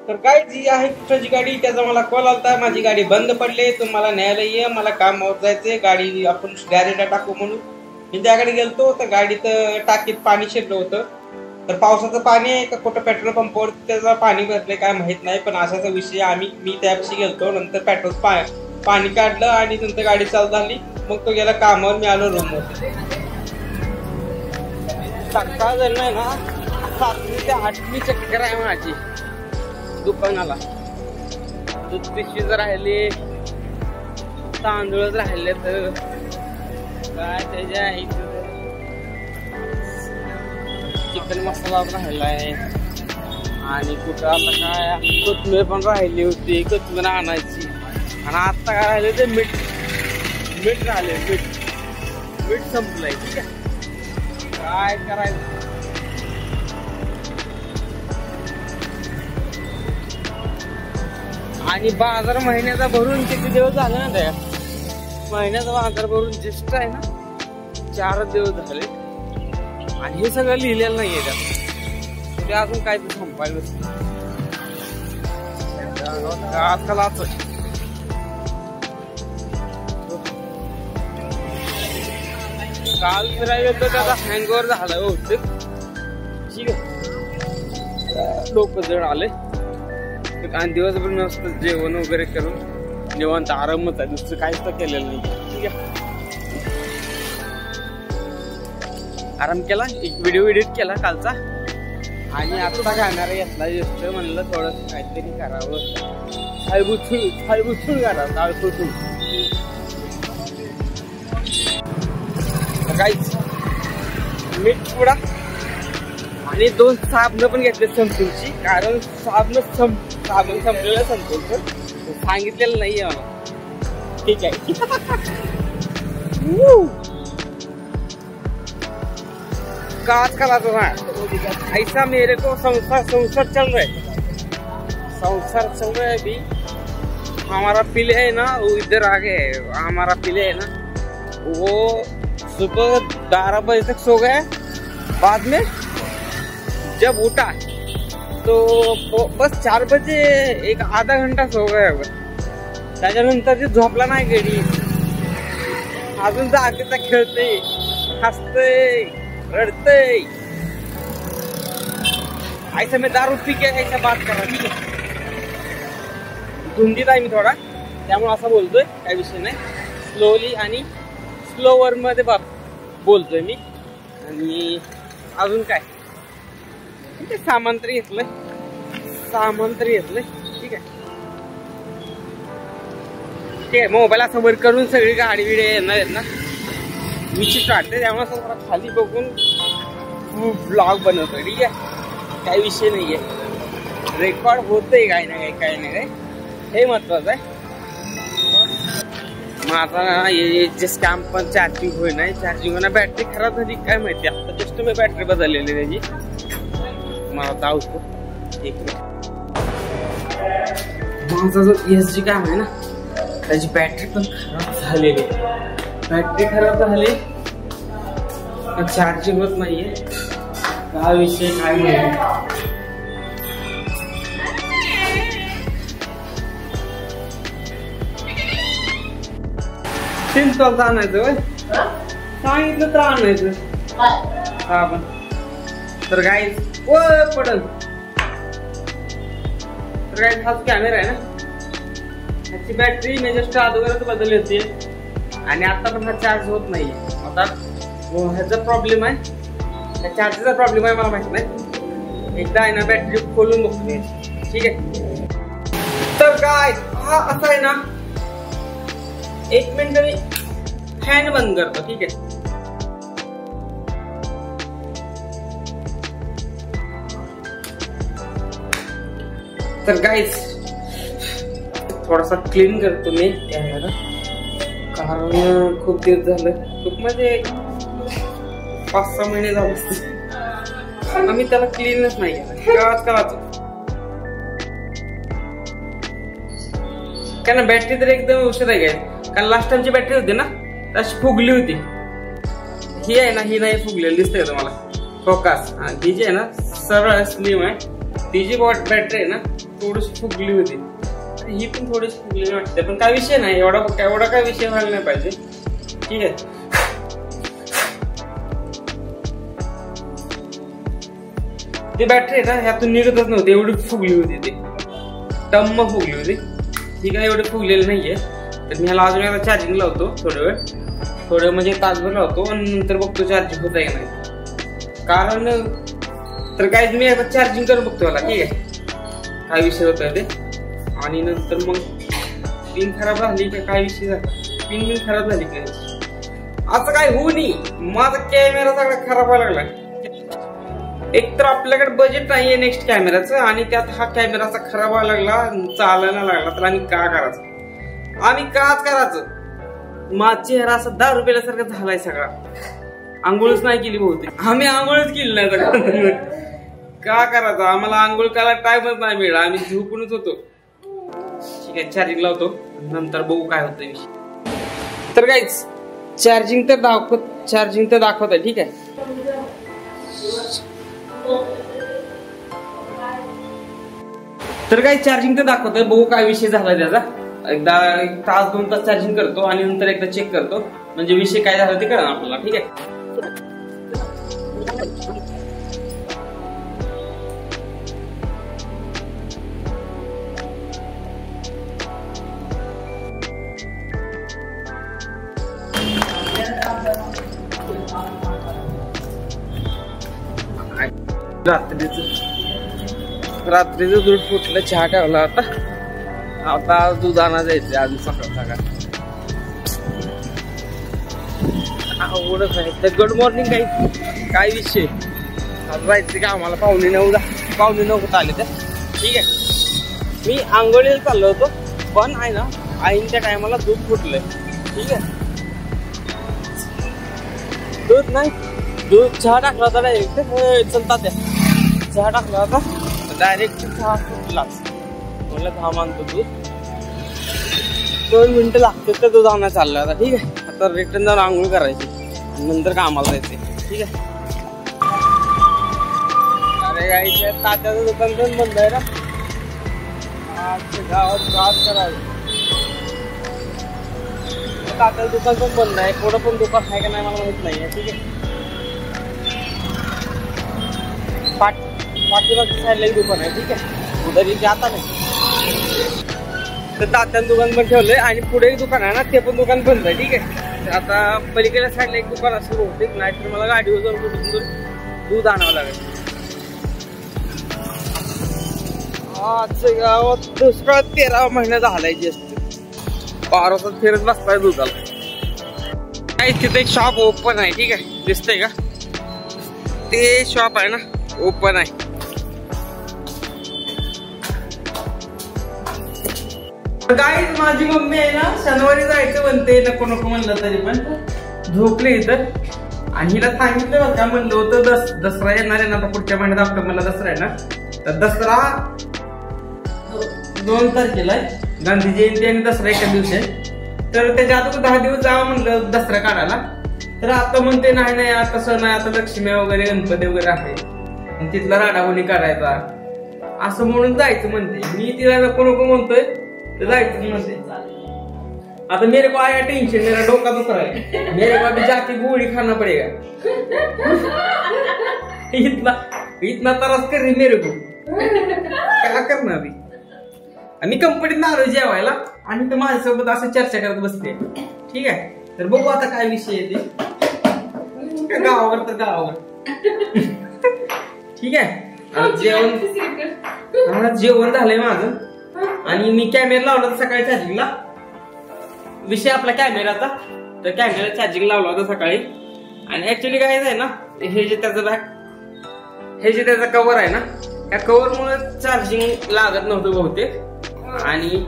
तर काय जी आहे कुठची गाडी, त्याचा मला कॉल आलता, माझी गाडी बंद पडली, तुम्हाला न्यायला ये, मला कामावर जायचंय, गाडी आपण गॅरेजला टाकू म्हणून. मी त्याकडे गेलतो तर गाडीत टाकीत पाणी शिरलं होतं. तर पावसाचं पाणी आहे का कुठं पेट्रोल पंपावर त्याचं पाणी भरले काय माहित नाही, पण असाचा विषय मी त्यापाशी गेलतो. नंतर पेट्रोल पाणी काढलं आणि नंतर गाडी चालू झाली. मग तो गेला कामावर, मी आलो रूमवर. सकाळ झालं नाही ना, 7वी ते 8वी चक्कर आहे माझी दुकानाला. दूध पिशवीच राहिले, तांदूळच राहिले, तर काय त्याच्या चिकन मसाला राहिलाय आणि कुठं आता काय कोथमीर पण राहिली होती, कोथमीर आणायची. आणि आता काय राहिले ते मीठ राहिले, मीठ संपलंय. ठीक आहे, काय करायचं. आणि बाजार महिन्याचा भरून किती दिवस झाले ना, त्या महिन्याचा बाजार भरून ज्येष्ठ आहे ना 4 दिवस झाले. आणि हे सगळं लिहिलेलं नाहीये त्यात, ते अजून काय ते संपायला आजकाल. काल फिरायला तर त्याचा हँगओव्हर झाला होते. ठीक आहे, लोक जण आले आणि दिवसभर मस्त जेवण वगैरे करून निवांत आरामच आहे, दुसरं काहीच तर केलेलं नाही. ठीक आहे, आराम केला, एक व्हिडिओ एडिट केला कालचा. आणि आता गाणार घेतला जस्ट, म्हणलं थोडं काहीतरी करावं, थाळीबुचूळ करावं, ताळपुचूळ. काहीच मीठ पुडा आणि 2 साबण पण घेतले संतूरची, कारण साबण संपलेलं संतूरचं सांगितलेलं नाहीये मला. ठीक आहे, काज कला तो ऐसा मेरे को संसार चल रहा है, संसार चल रहा है अभी. हमारा पिले है ना वो इधर आगे है, हमारा पिले है ना वो सुबह 12 बजे तक सो गया, बाद में जब उठा तो बस 4 बजे एक आधा घंटा सो गया. त्याच्यानंतर ते झोपला नाही गडी, अजून जागेचा खेळते, हसते, रडते. ऐसा मैं दारू पी के ऐसा बात कर रहा. ठीक आहे, धुंदीत आहे मी थोडा, त्यामुळे असं बोलतोय, काही विषय नाही. स्लोली आणि स्लोवर मध्ये बोलतोय मी. आणि अजून काय ते सामान तरी घेतलंय. ठीक आहे, ठीक आहे. मोबाईल असं वर करून सगळी गाडी बिडी येणार आहेत ना, मी काढते, त्यामुळे असं खाली बघून ब्लॉग बनवतोय. ठीक आहे, काही विषय नाहीये, रेकॉर्ड होतंय काय ना काय, हे महत्वाचं आहे. माझा जे स्कॅम पण चार्जिंग होईना, चार्जिंग होईना, बॅटरी खराब झाली काय माहिती. आता जस्ट मी बॅटरी बदललेली त्याची, मला दाखवतो एक मिनिट. माझा जो ESG काम आहे ना, त्याची बॅटरी पण खराब झालेली, बॅटरी खराब झाली, चार्जिंग होत नाहीये. काय विषय काय माहिती. सिंपल आणायचं होय, सांगितलं तर आणायचं. हा पण तर गाईज पडल. तर गाईज हाच कॅमेरा आहे ना, ह्याची बॅटरी मी जस्ट अगोदरच बदलली होती आणि आता पण हा चार्ज होत नाहीये. आता ह्याचा प्रॉब्लेम आहे, त्या चार्जचा प्रॉब्लेम आहे, मला माहित नाही. एकदा आहे ना बॅटरी खोलून बघते. ठीक आहे, तर काय हा असा आहे ना, 1 मिनिट मी फॅन बंद करतो. ठीक आहे, तर गाईज थोडासा क्लीन करतो मी कॅमेरा, कारण खूप दिवस झालं, खूप म्हणजे 5-6 महिने झाले आम्ही त्याला क्लीनच नाही केलं. आजकाल काय ना, बॅटरी तर एकदम औषध आहे काय, कारण लास्ट टाइमची बॅटरी होती ना तशी फुगली होती. ही आहे ना, ही नाही फुगलेली दिसते तुम्हाला फोकस. ही जी आहे ना सरळ स्लिम आहे, ती जी बॅटरी आहे ना थोडीशी फुगली होती, ही पण थोडीशी फुगली वाटते, पण काय विषय नाही, एवढा काय विषय व्हायला नाही पाहिजे. ठीक आहे. ती बॅटरी ना ह्यातून निघतच नव्हती, एवढी फुगली होती, ती टम्म फुगली होती. ही काय एवढी फुगलेली नाहीये. तर मी ह्याला अजून एकदा चार्जिंग लावतो, थोडं म्हणजे तासभर लावतो आणि नंतर बघतो चार्जिंग होत आहे की नाही. कारण तर काय मी एकदा चार्जिंग करून बघतो मला. ठीक आहे, काय विषय होत ते. आणि नंतर मग पिन खराब झाली का काय विषय झाला, पिन खराब झाली काय असं काय होऊ नये. माझा कॅमेरा सगळा खराब व्हायला लागला. एक तर आपल्याकडे बजेट नाहीये नेक्स्ट कॅमेराचं, आणि त्यात हा कॅमेरा असा खराब व्हायला लागला, चालायला लागला. तर आम्ही का करायचं? माझा चेहरा असा 10 रुपयासारखा झालाय सगळा. आंघोळच नाही केली बहुतेक, आम्ही आंघोळच केली नाही सगळं. का करायचं, आम्हाला आंघोळ करायला टाइमच नाही मिळाला, आम्ही झोपूनच होतो. ठीक आहे, चार्जिंग लावतो, नंतर बघू काय होतं विषय. तर गाईज चार्जिंग तर दाखवत आहे. ठीक आहे, तर काही चार्जिंग तर दाखवतोय, बघू काय विषय झाला त्याचा. एकदा 1 तास 2 तास चार्जिंग करतो आणि नंतर एकदा चेक करतो, म्हणजे विषय काय झाला ते कळणार आपल्याला. ठीक आहे, रात्रीचं दूध फुटलं, चहा ठेवला आता दूध आणा जायचं अजून सकाळ. आवडच आहे. तर गुड मॉर्निंग काय विषय, आज जायचं का आम्हाला 8:45 होत आले. तर ठीक आहे, मी आंघोळीला चाललो होतो, पण आहे ना आईंच्या टायमाला दूध फुटलंय. ठीक आहे, दूध चहा टाकला होता डायरेक्ट, चलता त्या चहा टाकला होता डायरेक्ट, चहा फुटलाच. म्हणलं थांब आणतो दूध, 2 मिनिटं लागते तर दूध आणायला चाललं आता. ठीक आहे, आता रिटर्न जाऊन आंघोळ करायची, नंतर कामाला जायचे. ठीक आहे. अरे गाईच्या तात्याचं दुकान पण बंद आहे ना, गावात गावात करायचं. तात्याचं दुकान पण बंद आहे, पुढं पण दुकान आहे का नाही मला माहित नाही. ठीक आहे, पाठीमागच्या साईडला एक दुकान आहे. ठीक आहे, उधर जाता नाही. तर तात्याचं दुकान पण ठेवलंय आणि पुढे एक दुकान आहे ना, ते पण दुकान बंद आहे. ठीक आहे, तर आता पलीकडल्या साईडला एक दुकान असं बहुतेक, नाही तर मला गाडीवर जाऊन कुठून दूध आणावं लागेल. आज गावात दुष्काळ 13 महिना झालाय, जास्त 12 वाजता फिरत बसताय दुधाला. तिथे एक शॉप ओपन आहे. ठीक आहे, दिसतंय का, ते शॉप आहे ना ओपन आहे. गाईज माझी मम्मी आहे ना शनिवारी जायचं म्हणते, नको म्हणलं तरी पण झोपले इथं. आणि हिला सांगितलं बरं का, म्हणलं होतं दसरा येणार आहे ना, आता पुढच्या महिन्यात आपलं मला दसरा आहे ना, तर दसरा 2 तारखेला आहे, गांधी जयंती आणि दसरा एका दिवशी आहे. तर त्याच्या आता 10 दिवस जावं म्हणलं दसरा काढायला. तर आता म्हणते नाही आता सण आहे, आता लक्ष्मी वगैरे गणपती वगैरे आहे, तिथला राडावणी करायचा असं म्हणून जायचं म्हणते. मी तिला नको म्हणतोय, तर जायचं म्हणते. आता मेरे को आया टेंशन, मेरा डोका दुखा है, मेरे को अभी जाके गोली खाना पड़ेगा. इतना त्रास कर रही मेरे को, क्या करणार अभी. आणि कंपनीत आलो जेवायला आणि तर माझ्यासोबत असं चर्चा करत बसते. ठीक आहे, तर बघू आता काय विषय आहे ते, गावावर तर गावावर. ठीक आहे, जेवण झालंय माझं आणि मी कॅमेरा लावला होता सकाळी चार्जिंगला. विषय आपला कॅमेराचा, तर कॅमेरा चार्जिंग लावला होता सकाळी. आणि ऍक्च्युली काय आहे ना, हे जे त्याचा कव्हर आहे ना, त्या कव्हर मुळे चार्जिंग लागत नव्हतं बहुतेक. आणि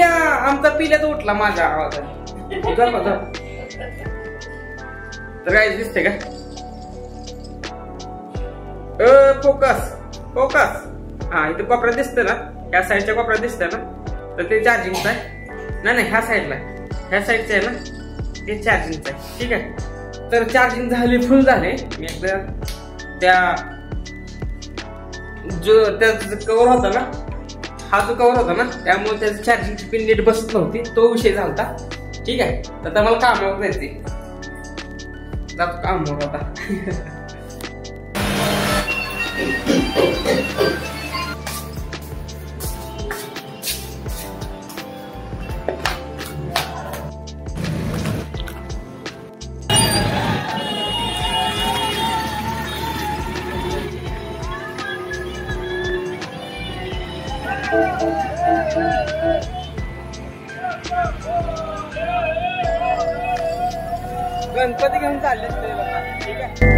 आमचा पिल्या तर उठला माझ्या आवाजात. तर काय दिसते का, फोकस हा इथे कोपऱ्यात दिसतंय ना, ह्या साईडच्या कोपऱ्यात दिसतंय ना, तर ते चार्जिंगचं आहे. नाही ह्या साईडला, ह्या साईडचं आहे ना, ते चार्जिंगचं आहे. ठीक आहे, तर चार्जिंग झाली, फुल झाले. मी एकदा त्या जो त्याचा कव्हर होता ना, हा जो कव्हर होता ना, त्यामुळे त्याची चार्जिंगची पिन नीट बसत नव्हती, तो विषय झालता. ठीक आहे, तर आता मला कामावर जायचे, जातो कामावर आता. गणपती घेऊन चालले, ठीक आहे.